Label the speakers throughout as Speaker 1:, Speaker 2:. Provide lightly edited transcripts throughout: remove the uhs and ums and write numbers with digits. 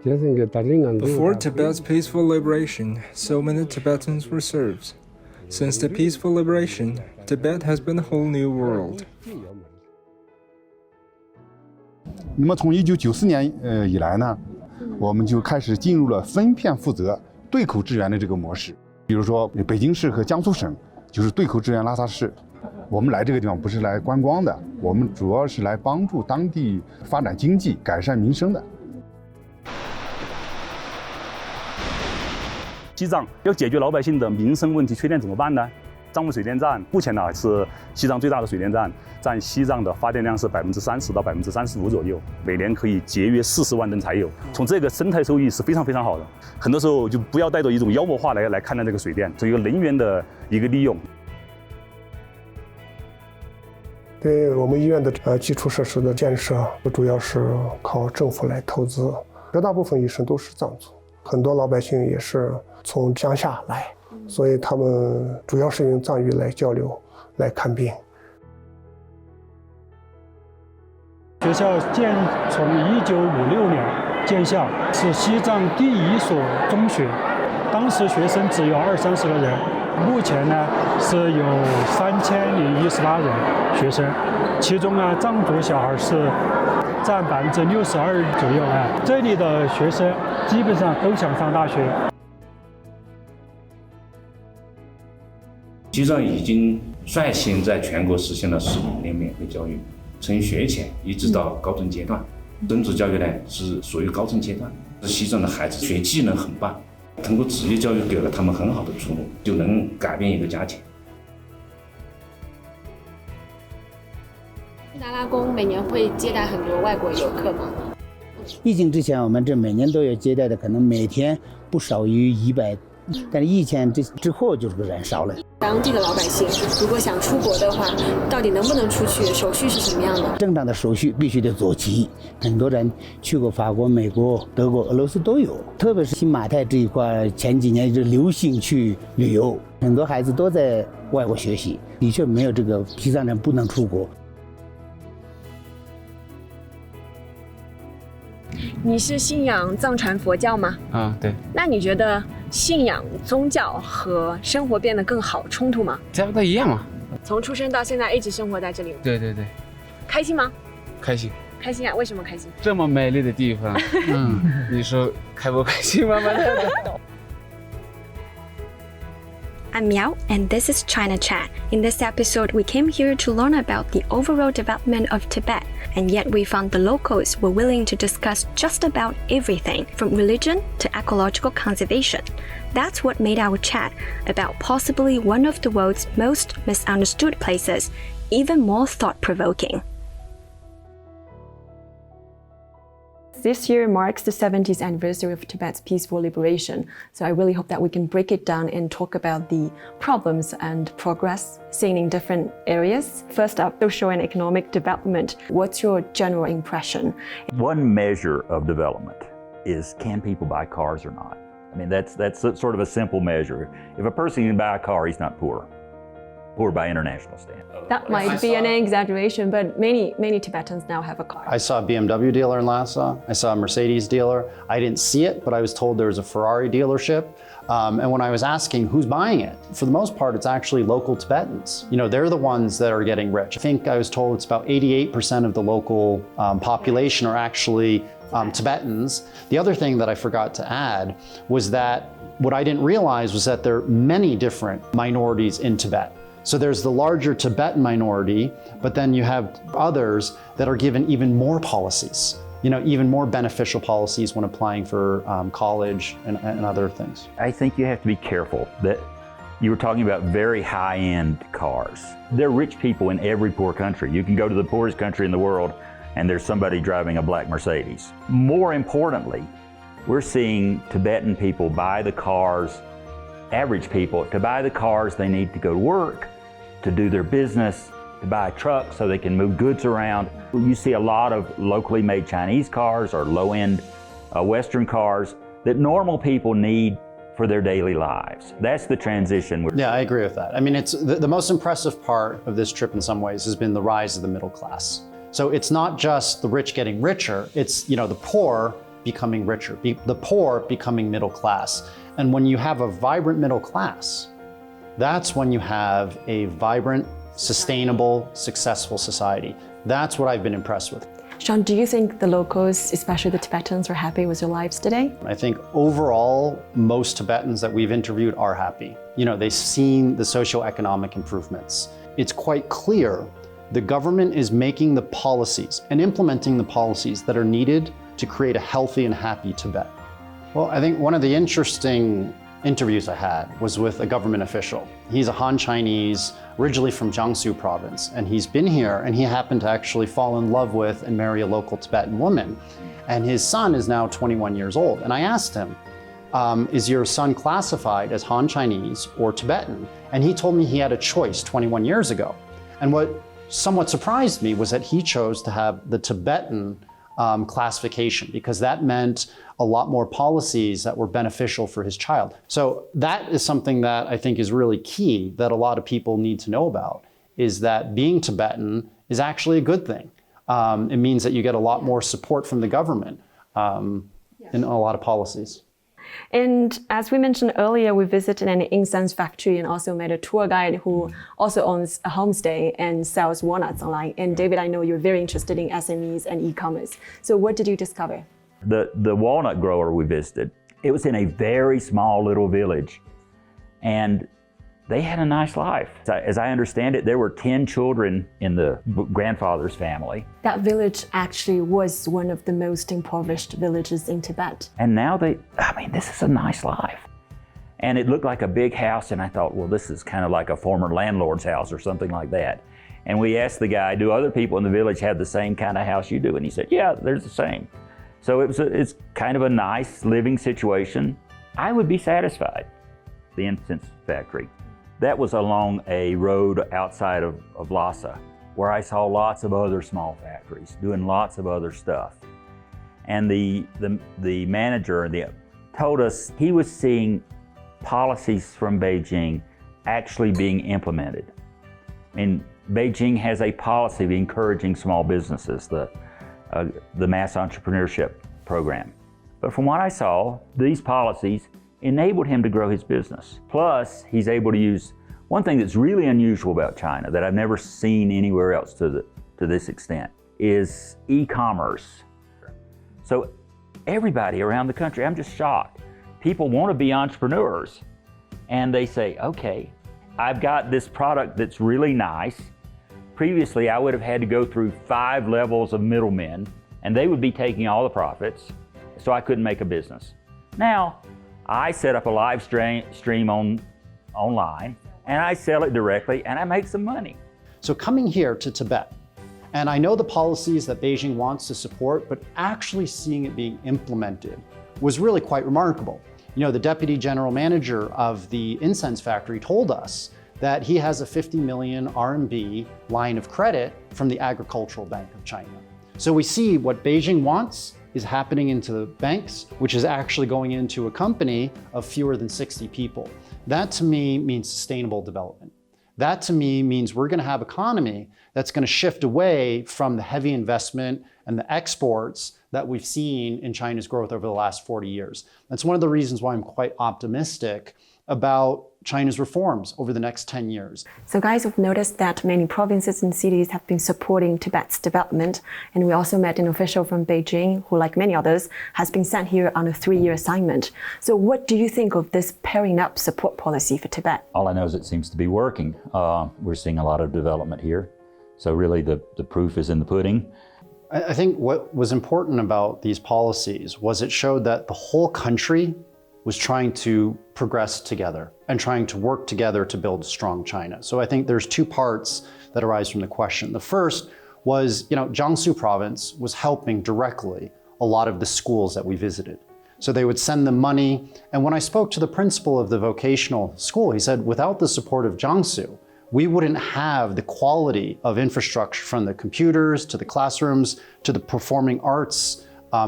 Speaker 1: Before Tibet's peaceful liberation, so many Tibetans were serfs. Since the peaceful liberation, Tibet has been a whole new world.
Speaker 2: 那么从1994年以来呢，我们就开始进入了分片负责、对口支援的这个模式。比如说北京市和江苏省就是对口支援拉萨市。我们来这个地方不是来观光的，我们主要是来帮助当地发展经济、改善民生的。
Speaker 3: 西藏要解决老百姓的民生问题缺电怎么办呢？藏务水电站目前呢是西藏最大的水电站，占西藏的发电量是30%到35%左右，每年可以节约40万吨柴油。从这个生态收益是非常非常好的。很多时候就不要带着一种妖魔化来看待这个水电，是一个能源的一个利用。
Speaker 4: 对我们医院的基础设施的建设，主要是靠政府来投资，绝大部分医生都是藏族，很多老百姓也是从乡下来，所以他们主要是用藏语来交流、来看病。
Speaker 5: 学校从1956年建校，是西藏第一所中学，当时学生只有20-30个人，目前呢是有3018人学生，其中呢藏族小孩是占62%左右啊。这里的学生基本上都想上大学。
Speaker 6: 西藏已经率先在全国实现了15年免费教育，从学前一直到高中阶段。种族教育呢是属于高中阶段，西藏的孩子学技能很棒，通过职业教育给了他们很好的出路，就能改变一个家庭。
Speaker 7: 达拉宫每年会接待很多外国游客吗？
Speaker 8: 疫情之前，我们这每年都有接待的，可能每天不少于100，但是疫情之后就是人少了。
Speaker 7: 当地的老百姓如果想出国的话，到底能不能出去？手续是什么样的？
Speaker 8: 正常的手续必须得做齐。很多人去过法国、美国、德国、俄罗斯都有，特别是新马泰这一块，前几年就流行去旅游，很多孩子都在外国学习，的确没有这个西藏人不能出国。
Speaker 7: 你是信仰藏传佛教吗？
Speaker 9: 对。
Speaker 7: 那你觉得信仰宗教和生活变得更好冲突吗？
Speaker 9: 差不多一样嘛。
Speaker 7: 从出生到现在一直生活在这里。
Speaker 9: 对。
Speaker 7: 开心吗？
Speaker 9: 开心。
Speaker 7: 开心啊？为什么开心？
Speaker 9: 这么美丽的地方，你说开不开心吗？I'm
Speaker 10: Miao, and this is China Chat. In this episode, we came here to learn about the overall development of Tibet, and yet we found the locals were willing to discuss just about everything, from religion to ecological conservation. That's what made our chat about possibly one of the world's most misunderstood places even more thought-provoking. This year marks the 70th anniversary of Tibet's peaceful liberation, so I really hope that we can break it down and talk about the problems and progress seen in different areas. First up, social and economic development. What's your general impression?
Speaker 3: One measure of development is, can people buy cars or not? I mean, that's sort of a simple measure. If a person can buy a car, he's not poor by international standards.
Speaker 7: That might be an exaggeration, but many Tibetans now have a car.
Speaker 11: I saw a BMW dealer in Lhasa. I saw a Mercedes dealer. I didn't see it, but I was told there was a Ferrari dealership. And when I was asking who's buying it, for the most part, it's actually local Tibetans. You know, they're the ones that are getting rich. I think I was told it's about 88% of the local population are actually Tibetans. The other thing that I forgot to add was that what I didn't realize was that there are many different minorities in Tibet. So there's the larger Tibetan minority, but then you have others that are given even more policies, you know, even more beneficial policies when applying for college and other things.
Speaker 3: I think you have to be careful that you were talking about very high-end cars. There are rich people in every poor country. You can go to the poorest country in the world and there's somebody driving a black Mercedes. More importantly, we're seeing Tibetan people buy the cars, average people, to buy the cars they need to go to work, to do their business, to buy a truck so they can move goods around. You see a lot of locally made Chinese cars or low-end Western cars that normal people need for their daily lives. That's the transition.
Speaker 11: Yeah, I agree with that. I mean, it's the most impressive part of this trip in some ways has been the rise of the middle class. So it's not just the rich getting richer, it's, you know, the poor becoming richer, the poor becoming middle class. And when you have a vibrant middle class, that's when you have a vibrant, sustainable, successful society. That's what I've been impressed with.
Speaker 12: Sean, do you think the locals, especially the Tibetans, are happy with their lives today?
Speaker 11: I think overall, most Tibetans that we've interviewed are happy. You know, they've seen the socioeconomic improvements. It's quite clear the government is making the policies and implementing the policies that are needed to create a healthy and happy Tibet. Well, I think one of the interesting interviews I had was with a government official. He's a Han Chinese, originally from Jiangsu province, and he's been here and he happened to actually fall in love with and marry a local Tibetan woman. And his son is now 21 years old. And I asked him, is your son classified as Han Chinese or Tibetan? And he told me he had a choice 21 years ago. And what somewhat surprised me was that he chose to have the Tibetan classification, because that meant a lot more policies that were beneficial for his child. So that is something that I think is really key that a lot of people need to know about, is that being Tibetan is actually a good thing. It means that you get a lot more support from the government in a lot of policies.
Speaker 12: And as we mentioned earlier, we visited an incense factory and also met a tour guide who also owns a homestay and sells walnuts online. And David, I know you're very interested in SMEs and e-commerce. So what did you discover?
Speaker 3: The walnut grower we visited, it was in a very small little village, and they had a nice life. As I understand it, there were 10 children in the grandfather's family.
Speaker 12: That village actually was one of the most impoverished villages in Tibet.
Speaker 3: And now this is a nice life. And it looked like a big house, and I thought, well, this is kind of like a former landlord's house or something like that. And we asked the guy, do other people in the village have the same kind of house you do? And he said, yeah, they're the same. So it's kind of a nice living situation. I would be satisfied. The incense factory. That was along a road outside of Lhasa, where I saw lots of other small factories doing lots of other stuff. And the manager told us he was seeing policies from Beijing actually being implemented. I mean, Beijing has a policy of encouraging small businesses, the mass entrepreneurship program. But from what I saw, these policies enabled him to grow his business. Plus, he's able to use one thing that's really unusual about China that I've never seen anywhere else to this extent is e-commerce. So everybody around the country, I'm just shocked. People want to be entrepreneurs and they say, okay, I've got this product that's really nice. Previously, I would have had to go through 5 levels of middlemen and they would be taking all the profits, so I couldn't make a business. Now, I set up a live stream online and I sell it directly and I make some money.
Speaker 11: So coming here to Tibet, and I know the policies that Beijing wants to support, but actually seeing it being implemented was really quite remarkable. You know, the deputy general manager of the incense factory told us that he has a 50 million RMB line of credit from the Agricultural Bank of China. So we see what Beijing wants is happening into the banks, which is actually going into a company of fewer than 60 people. That to me means sustainable development. That to me means we're going to have economy that's going to shift away from the heavy investment and the exports that we've seen in China's growth over the last 40 years. That's one of the reasons why I'm quite optimistic about China's reforms over the next 10 years.
Speaker 12: So guys, we've noticed that many provinces and cities have been supporting Tibet's development. And we also met an official from Beijing who, like many others, has been sent here on a 3-year assignment. So what do you think of this pairing up support policy for Tibet?
Speaker 3: All I know is it seems to be working. We're seeing a lot of development here. So really the proof is in the pudding.
Speaker 11: I think what was important about these policies was it showed that the whole country was trying to progress together and trying to work together to build a strong China. So I think there's 2 parts that arise from the question. The first was, Jiangsu province was helping directly a lot of the schools that we visited. So they would send them money. And when I spoke to the principal of the vocational school, he said, without the support of Jiangsu, we wouldn't have the quality of infrastructure from the computers to the classrooms to the performing arts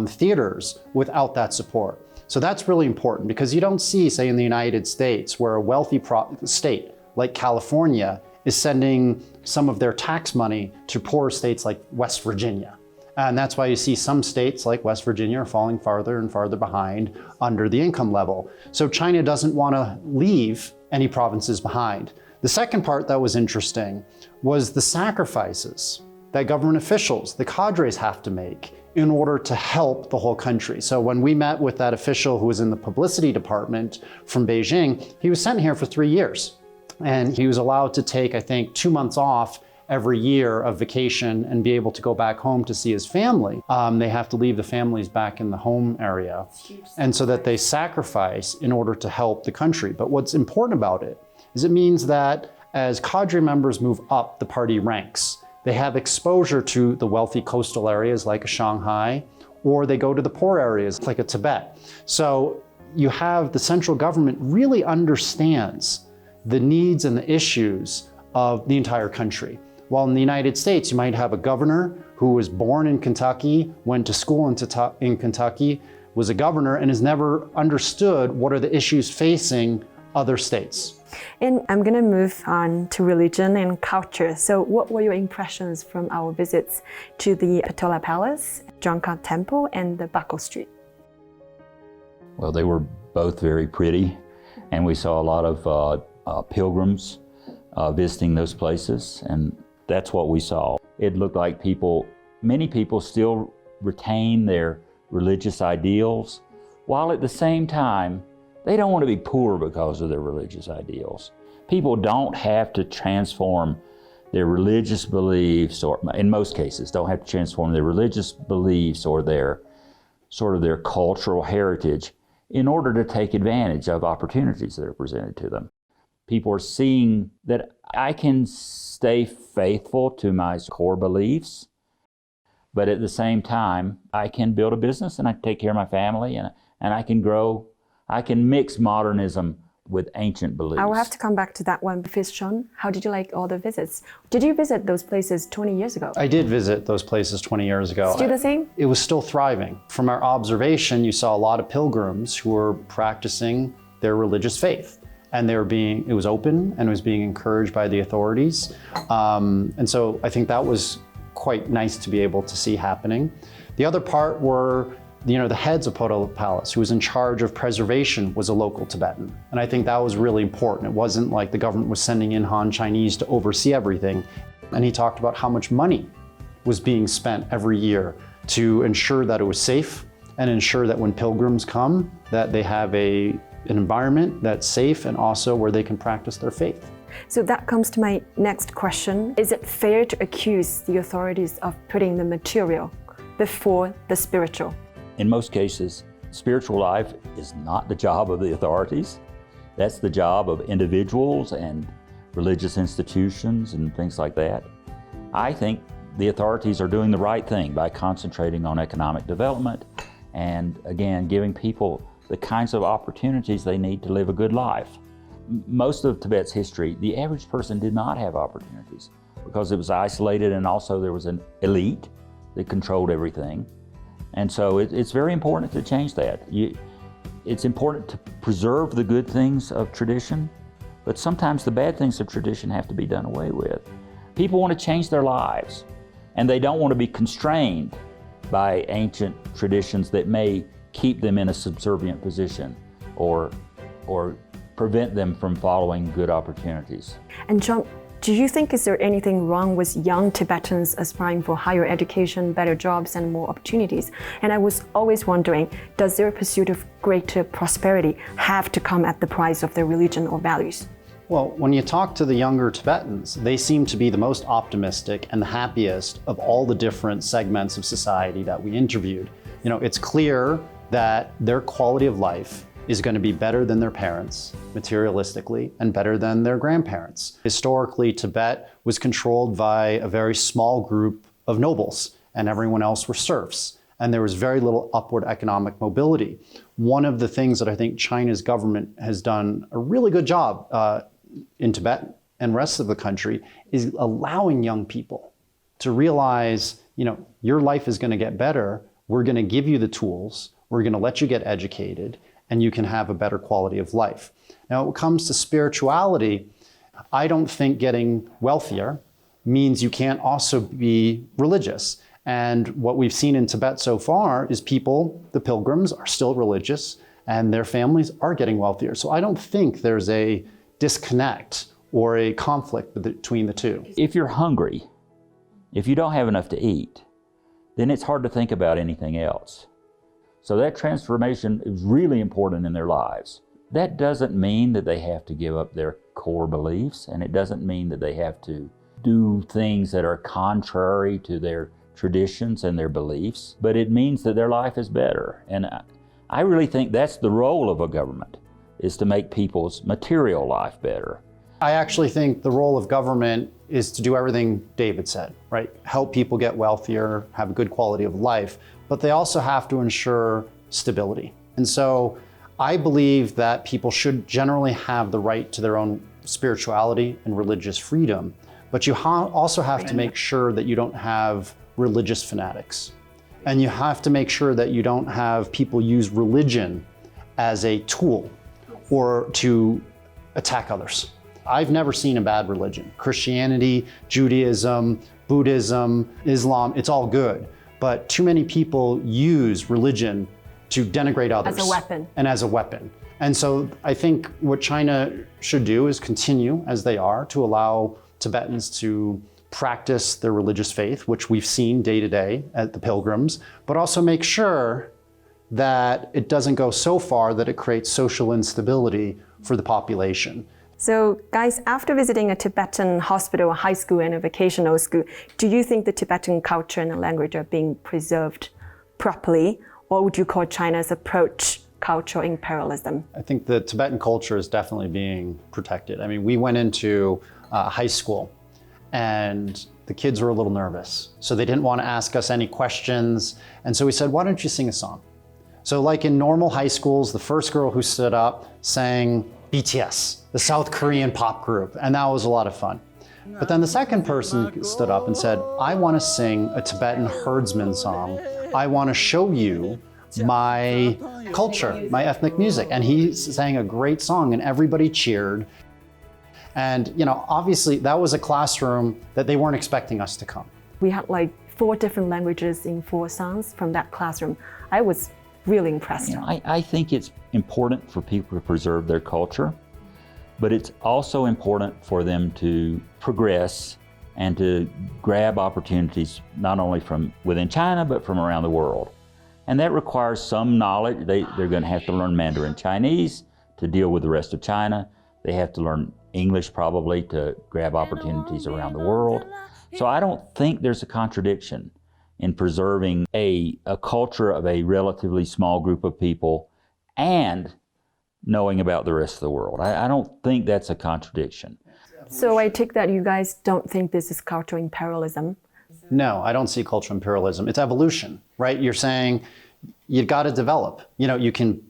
Speaker 11: theaters without that support. So that's really important because you don't see, say, in the United States, where a wealthy state like California is sending some of their tax money to poorer states like West Virginia. And that's why you see some states like West Virginia are falling farther and farther behind under the income level. So China doesn't want to leave any provinces behind. The second part that was interesting was the sacrifices that government officials, the cadres, have to make in order to help the whole country. So when we met with that official who was in the publicity department from Beijing, he was sent here for 3 years. And he was allowed to take, I think, 2 months off every year of vacation and be able to go back home to see his family. They have to leave the families back in the home area. And so that they sacrifice in order to help the country. But what's important about it is it means that as cadre members move up the party ranks, they have exposure to the wealthy coastal areas like Shanghai, or they go to the poor areas like a Tibet. So you have the central government really understands the needs and the issues of the entire country. While in the United States, you might have a governor who was born in Kentucky, went to school in Kentucky, was a governor, and has never understood what are the issues facing other states.
Speaker 12: And I'm going to move on to religion and culture. So what were your impressions from our visits to the Patola Palace, Zhangka Temple, and the Bako Street?
Speaker 3: Well, they were both very pretty, and we saw a lot of pilgrims visiting those places, and that's what we saw. It looked like many people still retain their religious ideals, while at the same time, they don't want to be poor because of their religious ideals. People don't have to transform their religious beliefs, or in most cases, don't have to transform their religious beliefs or their cultural heritage in order to take advantage of opportunities that are presented to them. People are seeing that I can stay faithful to my core beliefs, but at the same time, I can build a business and I can take care of my family and I can grow. I can mix modernism with ancient beliefs.
Speaker 12: I will have to come back to that one. First, Sean, how did you like all the visits? Did you visit those places 20 years ago?
Speaker 11: I did visit those places 20 years ago.
Speaker 12: Still the same?
Speaker 11: It was still thriving. From our observation, you saw a lot of pilgrims who were practicing their religious faith. And it was open and it was being encouraged by the authorities. And so I think that was quite nice to be able to see happening. The other part were the heads of Patola Palace, who was in charge of preservation, was a local Tibetan. And I think that was really important. It wasn't like the government was sending in Han Chinese to oversee everything. And he talked about how much money was being spent every year to ensure that it was safe and ensure that when pilgrims come, that they have an environment that's safe and also where they can practice their faith.
Speaker 12: So that comes to my next question. Is it fair to accuse the authorities of putting the material before the spiritual?
Speaker 3: In most cases, spiritual life is not the job of the authorities. That's the job of individuals and religious institutions and things like that. I think the authorities are doing the right thing by concentrating on economic development and, again, giving people the kinds of opportunities they need to live a good life. Most of Tibet's history, the average person did not have opportunities because it was isolated, and also there was an elite that controlled everything. And so it's very important to change that. It's important to preserve the good things of tradition, but sometimes the bad things of tradition have to be done away with. People want to change their lives, and they don't want to be constrained by ancient traditions that may keep them in a subservient position or prevent them from following good opportunities.
Speaker 12: And John, do you think is there anything wrong with young Tibetans aspiring for higher education, better jobs, and more opportunities? And I was always wondering, does their pursuit of greater prosperity have to come at the price of their religion or values?
Speaker 11: Well, when you talk to the younger Tibetans, they seem to be the most optimistic and the happiest of all the different segments of society that we interviewed. It's clear that their quality of life is going to be better than their parents, materialistically, and better than their grandparents. Historically, Tibet was controlled by a very small group of nobles, and everyone else were serfs. And there was very little upward economic mobility. One of the things that I think China's government has done a really good job in Tibet and rest of the country is allowing young people to realize, your life is going to get better. We're going to give you the tools. We're going to let you get educated, and you can have a better quality of life. Now, when it comes to spirituality, I don't think getting wealthier means you can't also be religious. And what we've seen in Tibet so far is people, the pilgrims, are still religious and their families are getting wealthier. So I don't think there's a disconnect or a conflict between the two.
Speaker 3: If you're hungry, if you don't have enough to eat, then it's hard to think about anything else. So that transformation is really important in their lives. That doesn't mean that they have to give up their core beliefs, and it doesn't mean that they have to do things that are contrary to their traditions and their beliefs, but it means that their life is better. And I really think that's the role of a government, is to make people's material life better.
Speaker 11: I actually think the role of government is to do everything David said, right? Help people get wealthier, have a good quality of life, but they also have to ensure stability. And so I believe that people should generally have the right to their own spirituality and religious freedom, but you also have to make sure that you don't have religious fanatics. And you have to make sure that you don't have people use religion as a tool or to attack others. I've never seen a bad religion. Christianity, Judaism, Buddhism, Islam, it's all good. But too many people use religion to denigrate others.
Speaker 12: As a weapon.
Speaker 11: And as a weapon. And so I think what China should do is continue, as they are, to allow Tibetans to practice their religious faith, which we've seen day to day at the pilgrims, but also make sure that it doesn't go so far that it creates social instability for the population.
Speaker 12: So guys, after visiting a Tibetan hospital, a high school and a vocational school, do you think the Tibetan culture and language are being preserved properly? Or would you call China's approach cultural imperialism?
Speaker 11: I think the Tibetan culture is definitely being protected. I mean, we went into high school and the kids were a little nervous. So they didn't want to ask us any questions. And so we said, why don't you sing a song? So like in normal high schools, the first girl who stood up sang BTS, the South Korean pop group, and that was a lot of fun. But then the second person stood up and said, I want to sing a Tibetan herdsman song. I want to show you my culture, my ethnic music. And he sang a great song and everybody cheered. And, you know, obviously that was a classroom that they weren't expecting us to come.
Speaker 12: We had like 4 different languages in 4 songs from that classroom. I was really impressed.
Speaker 3: You know, I think it's important for people to preserve their culture, but it's also important for them to progress and to grab opportunities not only from within China, but from around the world. And that requires some knowledge. They're going to have to learn Mandarin Chinese to deal with the rest of China. They have to learn English probably to grab opportunities around the world. So I don't think there's a contradiction in preserving a culture of a relatively small group of people and knowing about the rest of the world. I don't think that's a contradiction.
Speaker 12: So I take that you guys don't think this is cultural imperialism?
Speaker 11: No, I don't see cultural imperialism. It's evolution, right? You're saying you've got to develop. You know, you can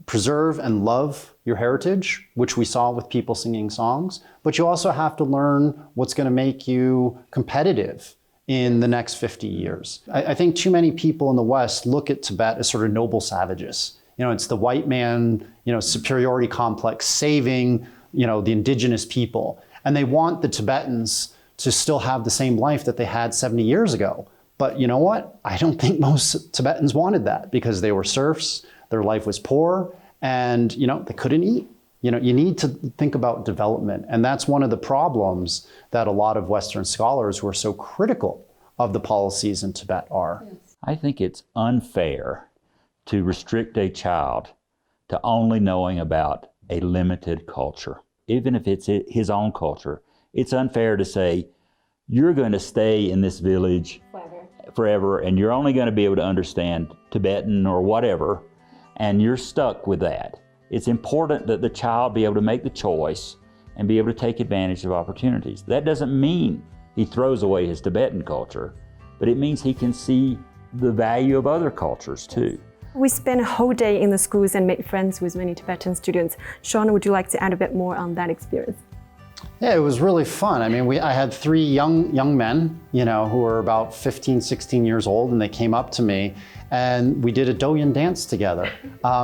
Speaker 11: preserve and love your heritage, which we saw with people singing songs, but you also have to learn what's going to make you competitive in the next 50 years. I think too many people in the West look at Tibet as sort of noble savages. You know, it's the white man, you know, superiority complex saving, you know, the indigenous people. And they want the Tibetans to still have the same life that they had 70 years ago. But you know what? I don't think most Tibetans wanted that because they were serfs, their life was poor, and you know, they couldn't eat. You know, you need to think about development. And that's one of the problems that a lot of Western scholars who are so critical of the policies in Tibet are.
Speaker 3: I think it's unfair to restrict a child to only knowing about a limited culture. Even if it's his own culture, it's unfair to say, you're going to stay in this village forever and you're only going to be able to understand Tibetan or whatever, and you're stuck with that. It's important that the child be able to make the choice and be able to take advantage of opportunities. That doesn't mean he throws away his Tibetan culture, but it means he can see the value of other cultures too.
Speaker 12: We spent a whole day in the schools and made friends with many Tibetan students. Sean, would you like to add a bit more on that experience?
Speaker 11: Yeah, it was really fun. I mean, I had 3 young men, you know, who were about 15, 16 years old, and they came up to me and we did a Doyan dance together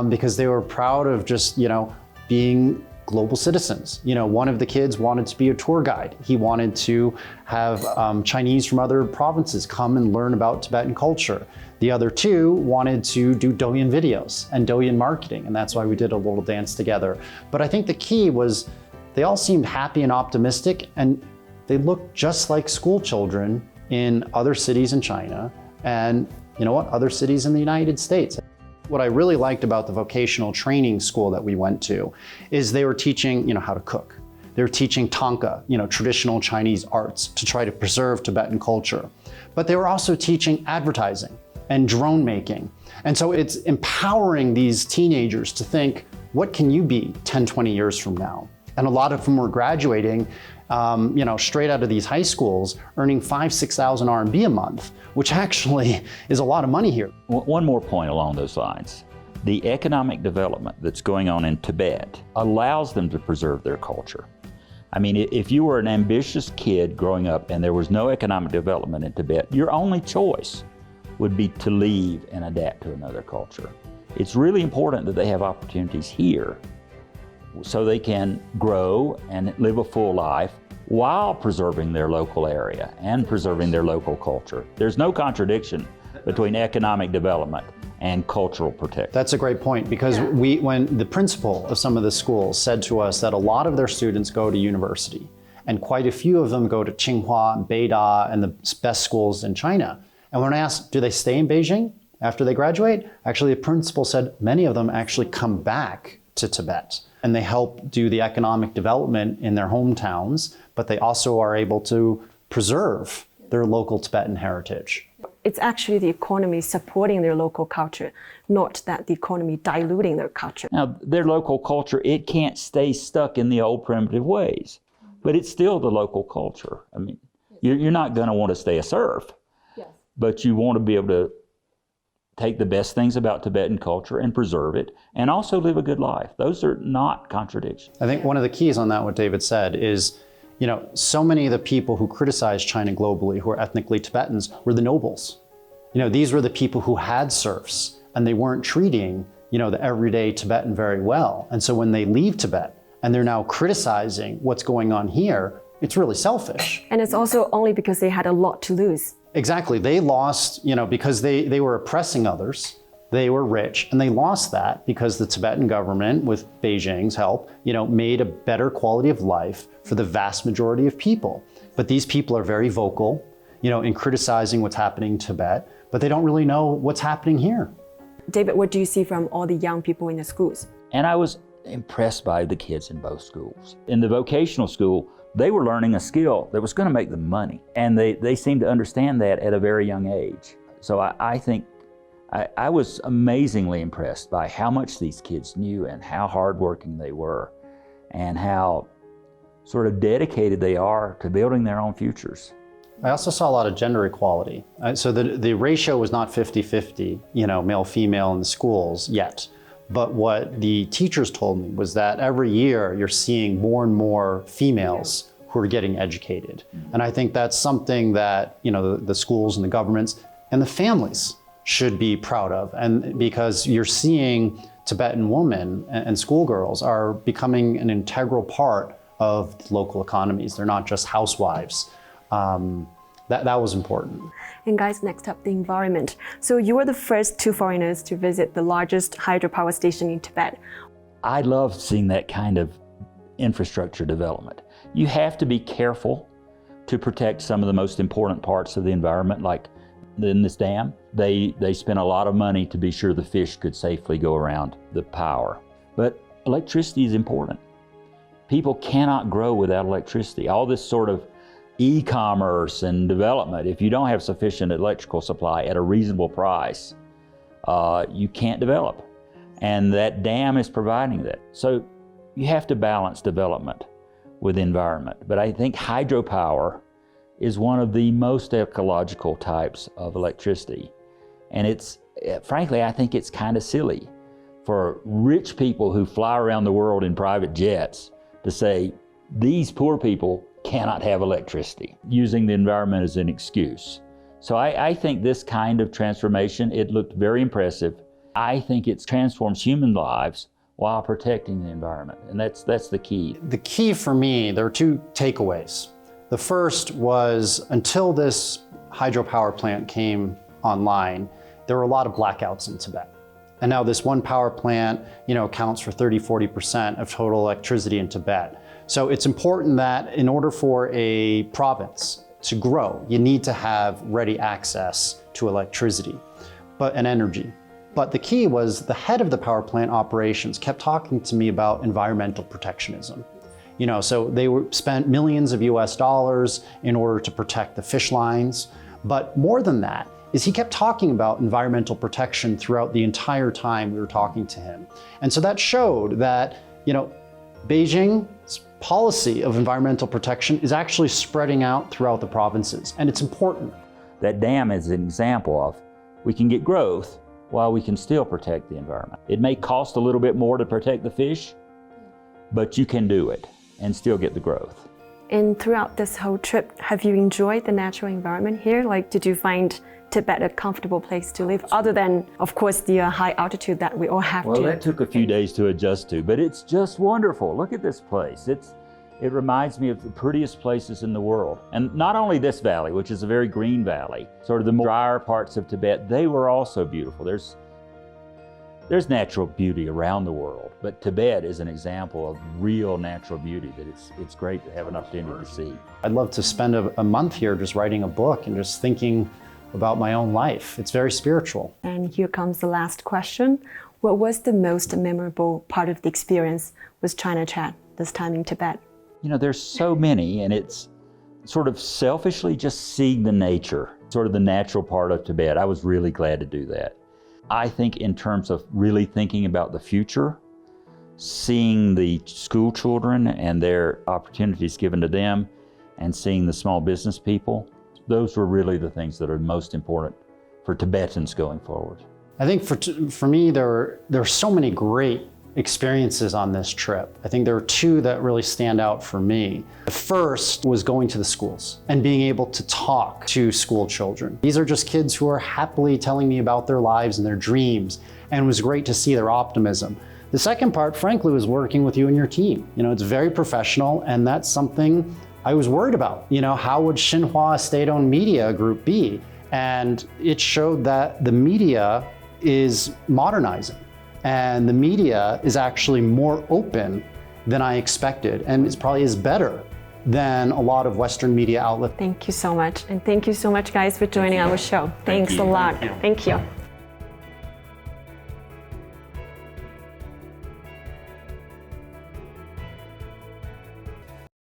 Speaker 11: because they were proud of just, you know, being global citizens. You know, one of the kids wanted to be a tour guide. He wanted to have Chinese from other provinces come and learn about Tibetan culture. The other two wanted to do Douyin videos and Douyin marketing, and that's why we did a little dance together. But I think the key was they all seemed happy and optimistic, and they looked just like school children in other cities in China and, you know what, other cities in the United States. What I really liked about the vocational training school that we went to is they were teaching, you know, how to cook. They were teaching Tanka, you know, traditional Chinese arts to try to preserve Tibetan culture. But they were also teaching advertising and drone making. And so it's empowering these teenagers to think, what can you be 10, 20 years from now? And a lot of them were graduating, you know, straight out of these high schools, earning 5,000, 6,000 RMB a month, which actually is a lot of money here.
Speaker 3: One more point along those lines. The economic development that's going on in Tibet allows them to preserve their culture. I mean, if you were an ambitious kid growing up and there was no economic development in Tibet, your only choice would be to leave and adapt to another culture. It's really important that they have opportunities here so they can grow and live a full life while preserving their local area and preserving their local culture. There's no contradiction between economic development and cultural protection.
Speaker 11: That's a great point, because when the principal of some of the schools said to us that a lot of their students go to university, and quite a few of them go to Tsinghua, Beida, and the best schools in China. And when I asked, do they stay in Beijing after they graduate? Actually, the principal said many of them actually come back to Tibet, and they help do the economic development in their hometowns, but they also are able to preserve their local Tibetan heritage.
Speaker 12: It's actually the economy supporting their local culture, not that the economy diluting their culture.
Speaker 3: Now, their local culture, it can't stay stuck in the old primitive ways, but it's still the local culture. I mean, you're not going to want to stay a serf, but you want to be able to take the best things about Tibetan culture and preserve it, and also live a good life. Those are not contradictions.
Speaker 11: I think one of the keys on that, what David said, is, you know, so many of the people who criticize China globally, who are ethnically Tibetans, were the nobles. You know, these were the people who had serfs, and they weren't treating, you know, the everyday Tibetan very well. And so when they leave Tibet, and they're now criticizing what's going on here, it's really selfish.
Speaker 12: And it's also only because they had a lot to lose.
Speaker 11: Exactly. They lost, you know, because they were oppressing others. They were rich, and they lost that because the Tibetan government, with Beijing's help, you know, made a better quality of life for the vast majority of people. But these people are very vocal, you know, in criticizing what's happening in Tibet, but they don't really know what's happening here.
Speaker 12: David, what do you see from all the young people in the schools?
Speaker 3: And I was impressed by the kids in both schools. In the vocational school, they were learning a skill that was going to make them money. And they seemed to understand that at a very young age. So I think I was amazingly impressed by how much these kids knew and how hardworking they were and how sort of dedicated they are to building their own futures.
Speaker 11: I also saw a lot of gender equality. So the ratio was not 50-50, you know, male-female in the schools yet. But what the teachers told me was that every year you're seeing more and more females who are getting educated. And I think that's something that, you know, the schools and the governments and the families should be proud of. And because you're seeing Tibetan women and schoolgirls are becoming an integral part of local economies. They're not just housewives. That was important.
Speaker 12: And guys, next up, the environment. So you were the first two foreigners to visit the largest hydropower station in Tibet.
Speaker 3: I love seeing that kind of infrastructure development. You have to be careful to protect some of the most important parts of the environment, like in this dam. They spent a lot of money to be sure the fish could safely go around the power. But electricity is important. People cannot grow without electricity. All this sort of e-commerce and development, if you don't have sufficient electrical supply at a reasonable price, you can't develop. And that dam is providing that. So you have to balance development with environment. But I think hydropower is one of the most ecological types of electricity. And it's, frankly, I think it's kind of silly for rich people who fly around the world in private jets to say, these poor people cannot have electricity, using the environment as an excuse. So I think this kind of transformation, it looked very impressive. I think it transforms human lives while protecting the environment. And that's the key.
Speaker 11: The key for me, there are two takeaways. The first was until this hydropower plant came online, there were a lot of blackouts in Tibet. And now this one power plant, accounts for 30–40% of total electricity in Tibet. So it's important that in order for a province to grow, you need to have ready access to electricity and energy. But the key was the head of the power plant operations kept talking to me about environmental protectionism. So they spent millions of US dollars in order to protect the fish lines. But more than that is he kept talking about environmental protection throughout the entire time we were talking to him. And so that showed that, Beijing's policy of environmental protection is actually spreading out throughout the provinces, and it's important.
Speaker 3: That dam is an example of we can get growth while we can still protect the environment. It may cost a little bit more to protect the fish, but you can do it and still get the growth.
Speaker 12: And throughout this whole trip, have you enjoyed the natural environment here? Did you find Tibet a comfortable place to live, other than, of course, the high altitude that we all have to?
Speaker 3: Well, that took a few days to adjust to, but it's just wonderful. Look at this place. It reminds me of the prettiest places in the world. And not only this valley, which is a very green valley, sort of the drier parts of Tibet, they were also beautiful. There's natural beauty around the world, but Tibet is an example of real natural beauty that it's great to have an opportunity to see.
Speaker 11: I'd love to spend a month here just writing a book and just thinking about my own life. It's very spiritual.
Speaker 12: And here comes the last question. What was the most memorable part of the experience with China Chat this time in Tibet?
Speaker 3: There's so many, and it's sort of selfishly just seeing the nature, sort of the natural part of Tibet. I was really glad to do that. I think in terms of really thinking about the future, seeing the school children and their opportunities given to them, and seeing the small business people, those were really the things that are most important for Tibetans going forward.
Speaker 11: I think for me, there are so many great experiences on this trip. I think there are two that really stand out for me. The first was going to the schools and being able to talk to school children. These are just kids who are happily telling me about their lives and their dreams, and it was great to see their optimism. The second part, frankly, was working with you and your team. It's very professional, and that's something I was worried about. How would Xinhua state-owned media group be? And it showed that the media is modernizing. And the media is actually more open than I expected, and it probably is better than a lot of Western media outlets.
Speaker 12: Thank you so much. And thank you so much, guys, for joining our show. Thanks a lot. Thank you.